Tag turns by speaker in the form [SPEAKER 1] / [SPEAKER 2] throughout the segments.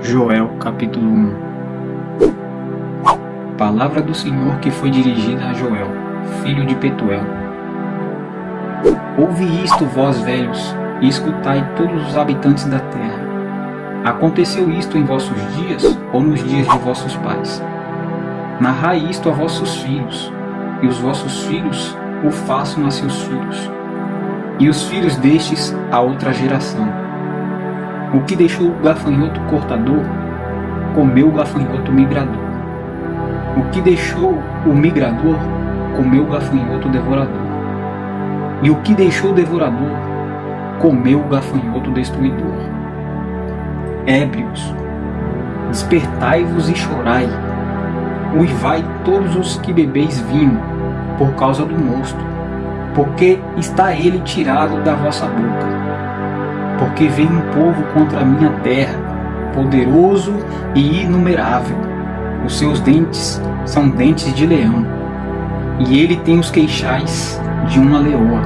[SPEAKER 1] Joel capítulo 1. Palavra do Senhor que foi dirigida a Joel, filho de Petuel. Ouve isto, vós velhos, e escutai todos os habitantes da terra. Aconteceu isto em vossos dias ou nos dias de vossos pais? Narrai isto a vossos filhos, e os vossos filhos o façam a seus filhos, e os filhos destes a outra geração. O que deixou o gafanhoto cortador, comeu o gafanhoto migrador. O que deixou o migrador, comeu o gafanhoto devorador. E o que deixou o devorador, comeu o gafanhoto destruidor. Ébrios, despertai-vos e chorai. Uivai todos os que bebeis vinho, por causa do mosto, porque está ele tirado da vossa boca. Porque vem um povo contra a minha terra, poderoso e inumerável. Os seus dentes são dentes de leão, e ele tem os queixais de uma leoa.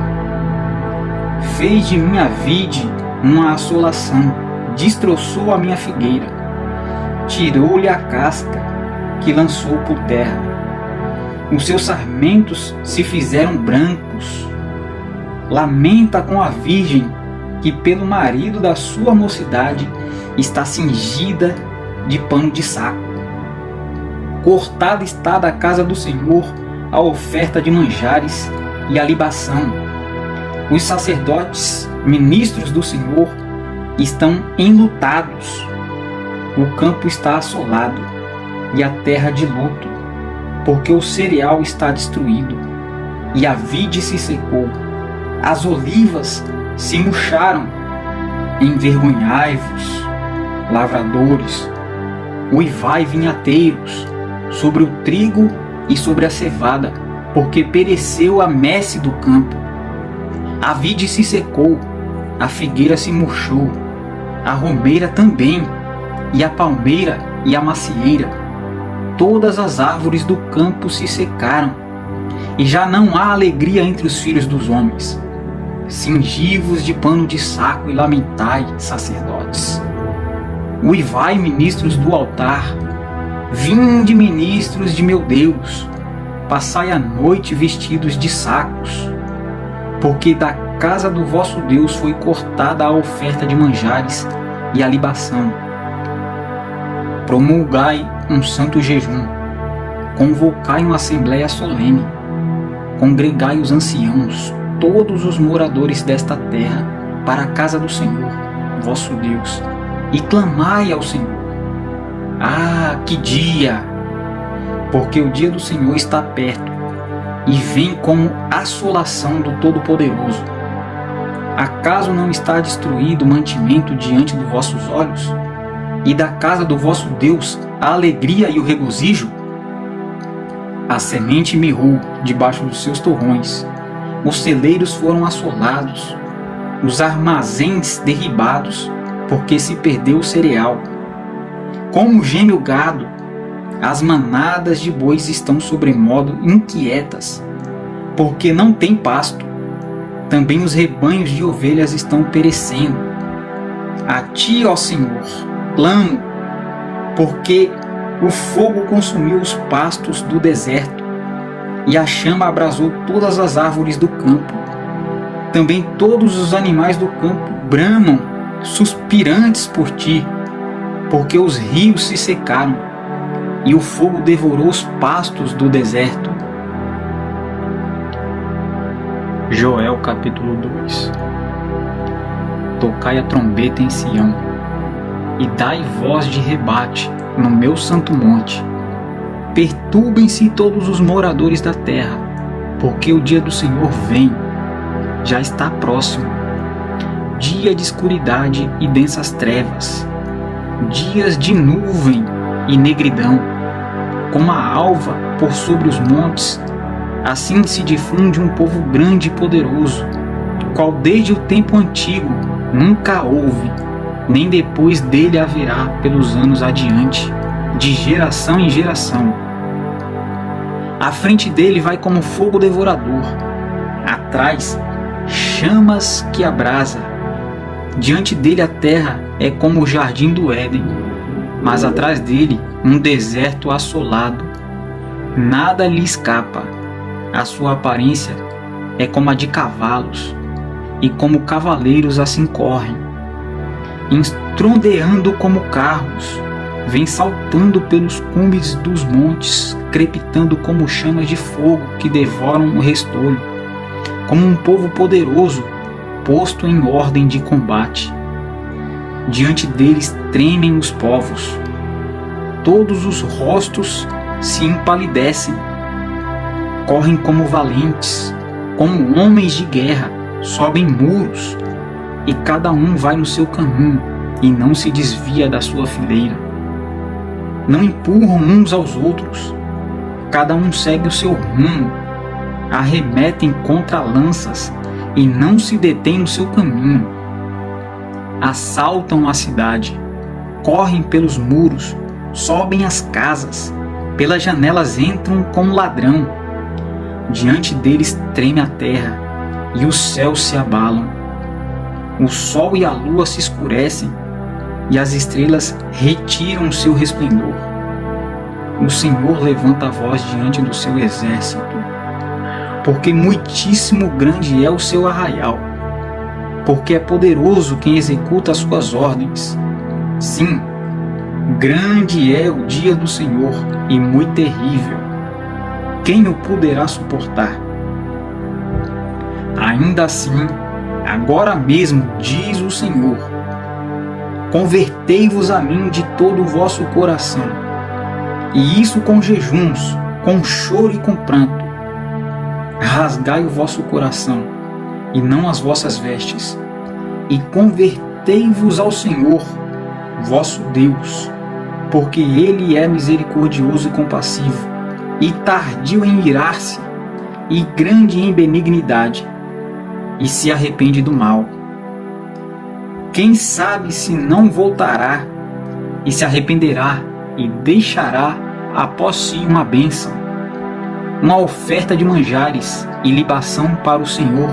[SPEAKER 1] Fez de minha vide uma assolação, destroçou a minha figueira, tirou-lhe a casca, que lançou por terra. Os seus sarmentos se fizeram brancos. Lamenta com a virgem, que pelo marido da sua mocidade está cingida de pano de saco. Cortada está da casa do Senhor a oferta de manjares e a libação. Os sacerdotes, ministros do Senhor, estão enlutados. O campo está assolado e a terra de luto, porque o cereal está destruído e a vide se secou. As olivas se murcharam. Envergonhai-vos, lavradores, uivai vinhateiros, sobre o trigo e sobre a cevada, porque pereceu a messe do campo. A vide se secou, a figueira se murchou, a romeira também, e a palmeira e a macieira. Todas as árvores do campo se secaram, e já não há alegria entre os filhos dos homens. Cingi-vos de pano de saco e lamentai, sacerdotes. Uivai, ministros do altar. Vinde, ministros de meu Deus. Passai a noite vestidos de sacos. Porque da casa do vosso Deus foi cortada a oferta de manjares e a libação. Promulgai um santo jejum. Convocai uma assembleia solene. Congregai os anciãos, todos os moradores desta terra, para a casa do Senhor, vosso Deus, e clamai ao Senhor. Ah, que dia! Porque o dia do Senhor está perto, e vem como assolação do Todo-Poderoso. Acaso não está destruído o mantimento diante dos vossos olhos? E da casa do vosso Deus a alegria e o regozijo? A semente mirrou debaixo dos seus torrões. Os celeiros foram assolados, os armazéns derribados, porque se perdeu o cereal. Como geme o gado, as manadas de bois estão sobremodo inquietas, porque não tem pasto. Também os rebanhos de ovelhas estão perecendo. A ti, ó Senhor, clamo, porque o fogo consumiu os pastos do deserto, e a chama abrasou todas as árvores do campo. Também todos os animais do campo bramam, suspirantes por ti, porque os rios se secaram, e o fogo devorou os pastos do deserto. Joel capítulo 2. Tocai a trombeta em Sião, e dai voz de rebate no meu santo monte. Perturbem-se todos os moradores da terra, porque o dia do Senhor vem, já está próximo. Dia de escuridade e densas trevas, dias de nuvem e negridão. Como a alva por sobre os montes, assim se difunde um povo grande e poderoso, qual desde o tempo antigo nunca houve, nem depois dele haverá pelos anos adiante, de geração em geração. À frente dele vai como fogo devorador, atrás chamas que abrasa. Diante dele a terra é como o jardim do Éden, mas atrás dele um deserto assolado. Nada lhe escapa. A sua aparência é como a de cavalos, e como cavaleiros assim correm. Estrondeando como carros, vem saltando pelos cumes dos montes, crepitando como chamas de fogo que devoram o restolho, como um povo poderoso posto em ordem de combate. Diante deles tremem os povos, todos os rostos se empalidecem, correm como valentes, como homens de guerra, sobem muros, e cada um vai no seu caminho e não se desvia da sua fileira. Não empurram uns aos outros, cada um segue o seu rumo, arremetem contra lanças e não se detêm no seu caminho. Assaltam a cidade, correm pelos muros, sobem as casas, pelas janelas entram como ladrão. Diante deles treme a terra e os céus se abalam. O sol e a lua se escurecem e as estrelas retiram o seu resplendor. O Senhor levanta a voz diante do seu exército, porque muitíssimo grande é o seu arraial, porque é poderoso quem executa as suas ordens. Sim, grande é o dia do Senhor e muito terrível. Quem o poderá suportar? Ainda assim, agora mesmo, diz o Senhor, convertei-vos a mim de todo o vosso coração, e isso com jejuns, com choro e com pranto. Rasgai o vosso coração, e não as vossas vestes, e convertei-vos ao Senhor, vosso Deus, porque Ele é misericordioso e compassivo, e tardio em irar-se, e grande em benignidade, e se arrepende do mal. Quem sabe se não voltará, e se arrependerá, e deixará após si uma bênção, uma oferta de manjares e libação para o Senhor,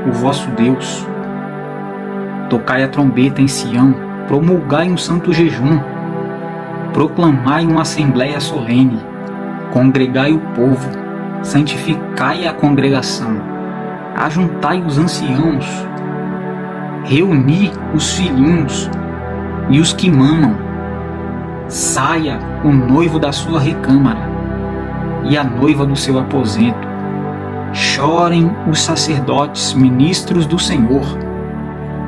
[SPEAKER 1] o vosso Deus. Tocai a trombeta em Sião, promulgai um santo jejum, proclamai uma assembleia solene, congregai o povo, santificai a congregação, ajuntai os anciãos, reuni os filhinhos e os que mamam. Saia o noivo da sua recâmara e a noiva do seu aposento. Chorem os sacerdotes, ministros do Senhor,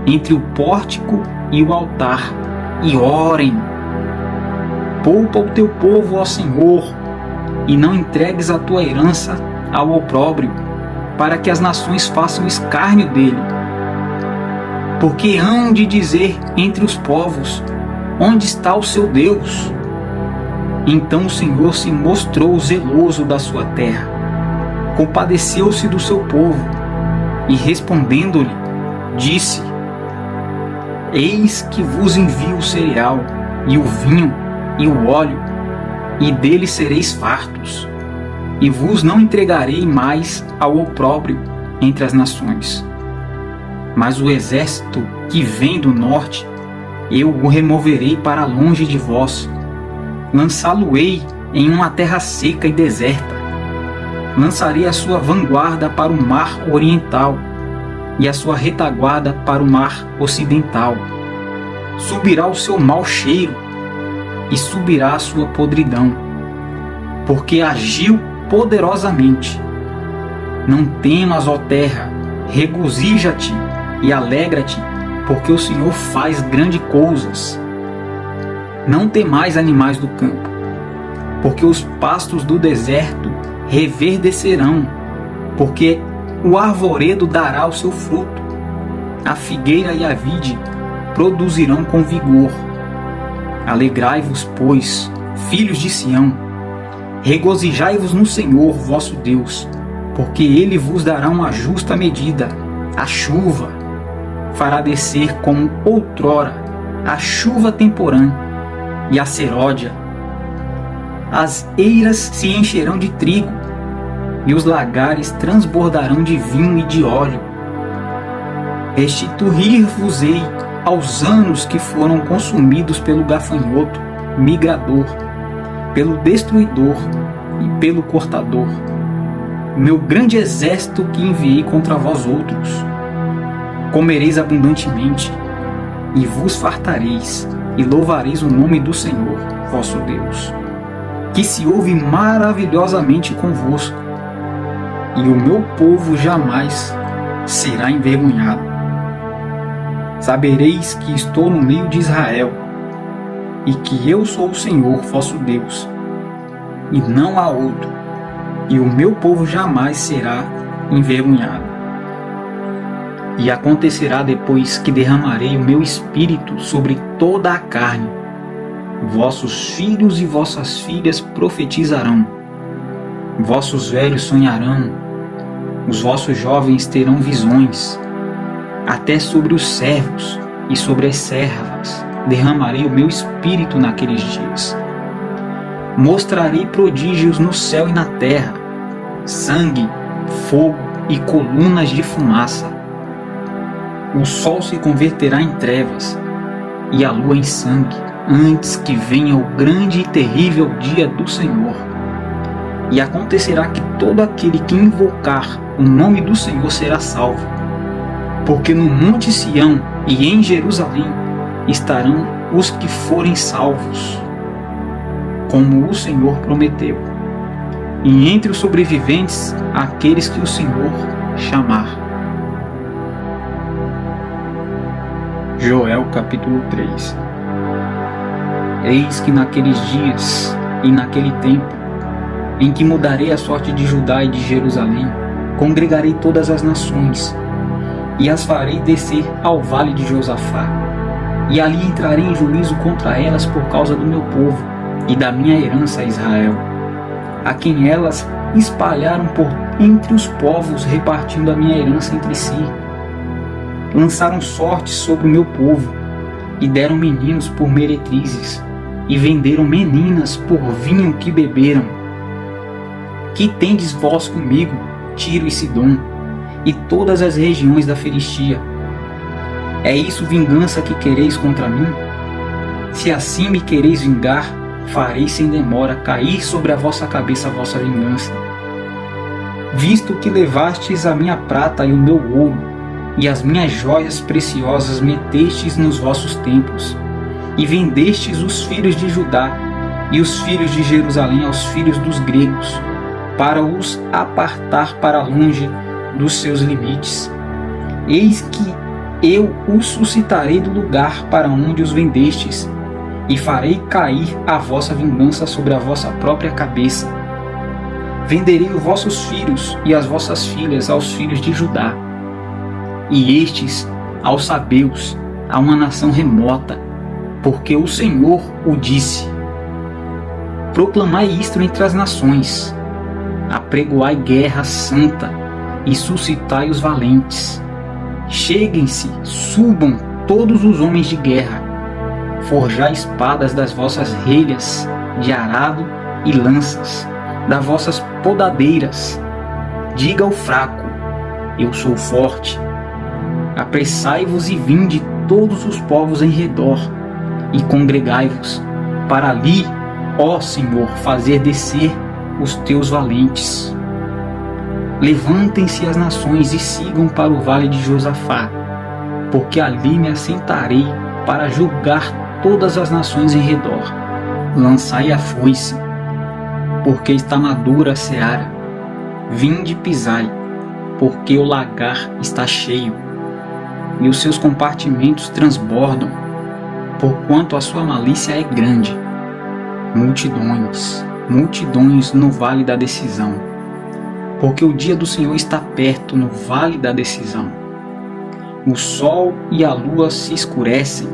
[SPEAKER 1] entre o pórtico e o altar, e orem. Poupa o teu povo, ó Senhor, e não entregues a tua herança ao opróbrio, para que as nações façam escárnio dele. Porque hão de dizer entre os povos: onde está o seu Deus? Então o Senhor se mostrou zeloso da sua terra, compadeceu-se do seu povo, e respondendo-lhe, disse: eis que vos envio o cereal, e o vinho, e o óleo, e dele sereis fartos, e vos não entregarei mais ao opróbrio entre as nações. Mas o exército que vem do norte, eu o removerei para longe de vós, lançá-lo-ei em uma terra seca e deserta. Lançarei a sua vanguarda para o mar oriental, e a sua retaguarda para o mar ocidental. Subirá o seu mau cheiro, e subirá a sua podridão, porque agiu poderosamente. Não temas, ó terra, regozija-te e alegra-te, porque o Senhor faz grandes coisas. Não temais, animais do campo, porque os pastos do deserto reverdecerão, porque o arvoredo dará o seu fruto, a figueira e a vide produzirão com vigor. Alegrai-vos, pois, filhos de Sião, regozijai-vos no Senhor vosso Deus, porque Ele vos dará uma justa medida, a chuva, fará descer como outrora a chuva temporã e a seródia. As eiras se encherão de trigo, e os lagares transbordarão de vinho e de óleo. Restituir-vos-ei aos anos que foram consumidos pelo gafanhoto, migrador, pelo destruidor e pelo cortador, meu grande exército que enviei contra vós outros. Comereis abundantemente, e vos fartareis, e louvareis o nome do Senhor, vosso Deus, que se ouve maravilhosamente convosco, e o meu povo jamais será envergonhado. Sabereis que estou no meio de Israel, e que eu sou o Senhor, vosso Deus, e não há outro, e o meu povo jamais será envergonhado. E acontecerá depois que derramarei o meu espírito sobre toda a carne. Vossos filhos e vossas filhas profetizarão. Vossos velhos sonharão. Os vossos jovens terão visões. Até sobre os servos e sobre as servas derramarei o meu espírito naqueles dias. Mostrarei prodígios no céu e na terra, sangue, fogo e colunas de fumaça. O sol se converterá em trevas e a lua em sangue, antes que venha o grande e terrível dia do Senhor. E acontecerá que todo aquele que invocar o nome do Senhor será salvo, porque no monte Sião e em Jerusalém estarão os que forem salvos, como o Senhor prometeu, e entre os sobreviventes aqueles que o Senhor chamar. Joel capítulo 3. Eis que naqueles dias e naquele tempo, em que mudarei a sorte de Judá e de Jerusalém, congregarei todas as nações, e as farei descer ao vale de Josafá, e ali entrarei em juízo contra elas por causa do meu povo e da minha herança Israel, a quem elas espalharam por entre os povos, repartindo a minha herança entre si. Lançaram sorte sobre o meu povo, e deram meninos por meretrizes, e venderam meninas por vinho que beberam. Que tendes vós comigo, Tiro e Sidom, e todas as regiões da Filistia? É isso vingança que quereis contra mim? Se assim me quereis vingar, farei sem demora cair sobre a vossa cabeça a vossa vingança. Visto que levastes a minha prata e o meu ouro, e as minhas joias preciosas metestes nos vossos templos, e vendestes os filhos de Judá e os filhos de Jerusalém aos filhos dos gregos, para os apartar para longe dos seus limites. Eis que eu os suscitarei do lugar para onde os vendestes, e farei cair a vossa vingança sobre a vossa própria cabeça. Venderei os vossos filhos e as vossas filhas aos filhos de Judá, e estes aos sabeus, a uma nação remota, porque o Senhor o disse. Proclamai isto entre as nações, apregoai guerra santa, e suscitai os valentes. Cheguem-se, subam todos os homens de guerra, forjai espadas das vossas relhas de arado e lanças, das vossas podadeiras. Diga ao fraco, eu sou forte. Apressai-vos e vinde todos os povos em redor, e congregai-vos, para ali, ó Senhor, fazer descer os teus valentes. Levantem-se as nações e sigam para o vale de Josafá, porque ali me assentarei para julgar todas as nações em redor. Lançai a foice, porque está madura a seara. Vinde e pisai, porque o lagar está cheio, e os seus compartimentos transbordam, porquanto a sua malícia é grande. Multidões, multidões no vale da decisão, porque o dia do Senhor está perto no vale da decisão. O sol e a lua se escurecem,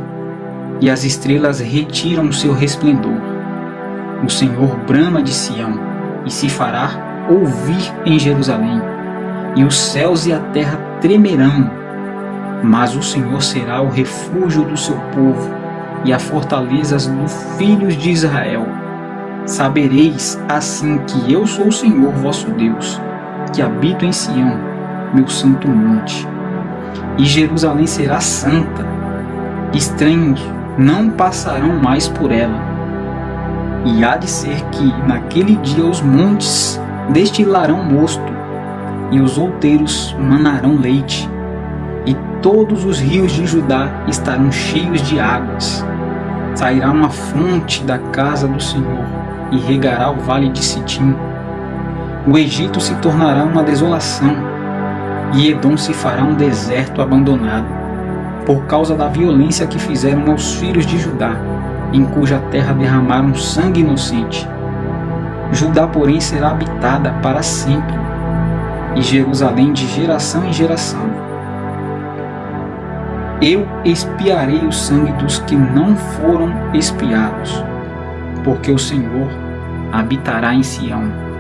[SPEAKER 1] e as estrelas retiram o seu resplendor. O Senhor brama de Sião, e se fará ouvir em Jerusalém, e os céus e a terra tremerão. Mas o Senhor será o refúgio do seu povo, e a fortaleza dos filhos de Israel. Sabereis assim que eu sou o Senhor vosso Deus, que habito em Sião, meu santo monte. E Jerusalém será santa, estranhos não passarão mais por ela, E há de ser que, naquele dia, os montes destilarão mosto, e os outeiros manarão leite, e todos os rios de Judá estarão cheios de águas. Sairá uma fonte da casa do Senhor, e regará o vale de Sitim. O Egito se tornará uma desolação, e Edom se fará um deserto abandonado, por causa da violência que fizeram aos filhos de Judá, em cuja terra derramaram sangue inocente. Judá, porém, será habitada para sempre, e Jerusalém de geração em geração. Eu expiarei o sangue dos que não foram expiados, porque o Senhor habitará em Sião.